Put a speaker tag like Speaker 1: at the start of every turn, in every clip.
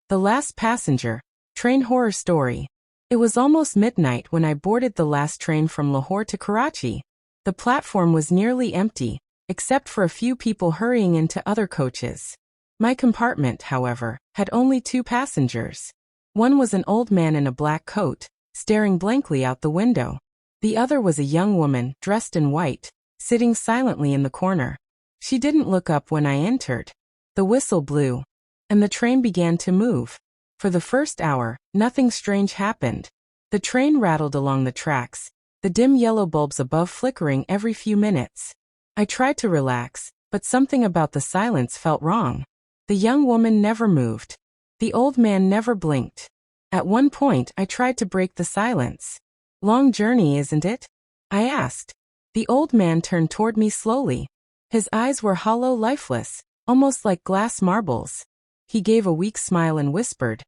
Speaker 1: The Last Passenger, Train Horror Story. It was almost midnight when I boarded the last train from Lahore to Karachi. The platform was nearly empty, except for a few people hurrying into other coaches. My compartment, however, had only 2 passengers. One was an old man in a black coat, staring blankly out the window. The other was a young woman, dressed in white, sitting silently in the corner. She didn't look up when I entered. The whistle blew, and the train began to move. For the first hour, nothing strange happened. The train rattled along the tracks, the dim yellow bulbs above flickering every few minutes. I tried to relax, but something about the silence felt wrong. The young woman never moved. The old man never blinked. At one point, I tried to break the silence. "Long journey, isn't it?" I asked. The old man turned toward me slowly. His eyes were hollow, lifeless, almost like glass marbles. He gave a weak smile and whispered,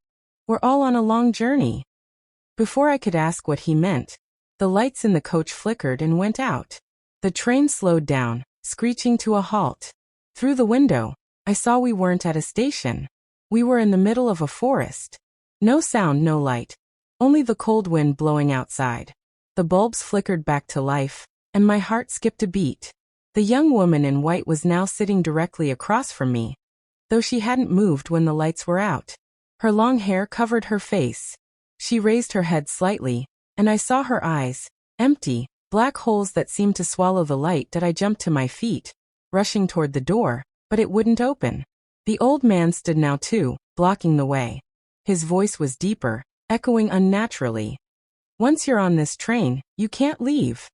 Speaker 1: "We're all on a long journey." Before I could ask what he meant, the lights in the coach flickered and went out. The train slowed down, screeching to a halt. Through the window, I saw we weren't at a station. We were in the middle of a forest. No sound, no light. Only the cold wind blowing outside. The bulbs flickered back to life, and my heart skipped a beat. The young woman in white was now sitting directly across from me, though she hadn't moved when the lights were out. Her long hair covered her face. She raised her head slightly, and I saw her eyes, empty, black holes that seemed to swallow the light. I jumped to my feet, rushing toward the door, but it wouldn't open. The old man stood now too, blocking the way. His voice was deeper, echoing unnaturally. "Once you're on this train, you can't leave."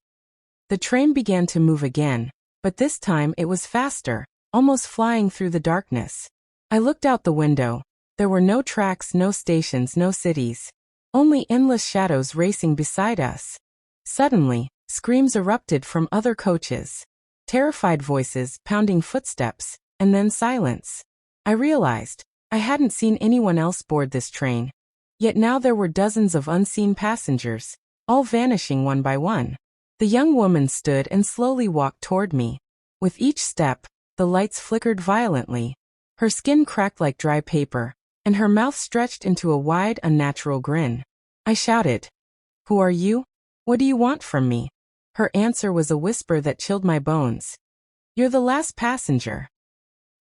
Speaker 1: The train began to move again, but this time it was faster, almost flying through the darkness. I looked out the window. There were no tracks, no stations, no cities. Only endless shadows racing beside us. Suddenly, screams erupted from other coaches. Terrified voices, pounding footsteps, and then silence. I realized I hadn't seen anyone else board this train. Yet now there were dozens of unseen passengers, all vanishing one by one. The young woman stood and slowly walked toward me. With each step, the lights flickered violently. Her skin cracked like dry paper, and her mouth stretched into a wide, unnatural grin. I shouted, "Who are you? What do you want from me?" Her answer was a whisper that chilled my bones. "You're the last passenger."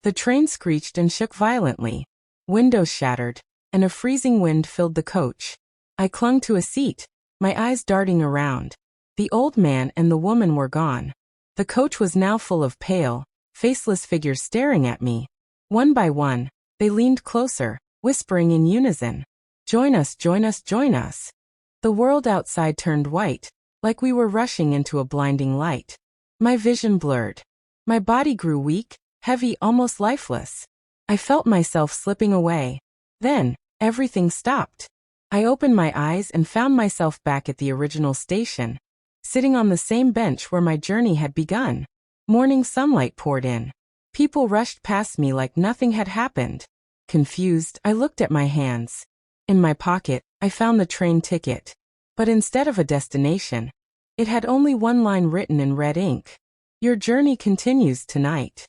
Speaker 1: The train screeched and shook violently. Windows shattered, and a freezing wind filled the coach. I clung to a seat, my eyes darting around. The old man and the woman were gone. The coach was now full of pale, faceless figures staring at me. One by one, they leaned closer, whispering in unison, "Join us, join us, join us." The world outside turned white, like we were rushing into a blinding light. My vision blurred. My body grew weak, heavy, almost lifeless. I felt myself slipping away. Then, everything stopped. I opened my eyes and found myself back at the original station, sitting on the same bench where my journey had begun. Morning sunlight poured in. People rushed past me like nothing had happened. Confused, I looked at my hands. In my pocket, I found the train ticket. But instead of a destination, it had only one line written in red ink. "Your journey continues tonight."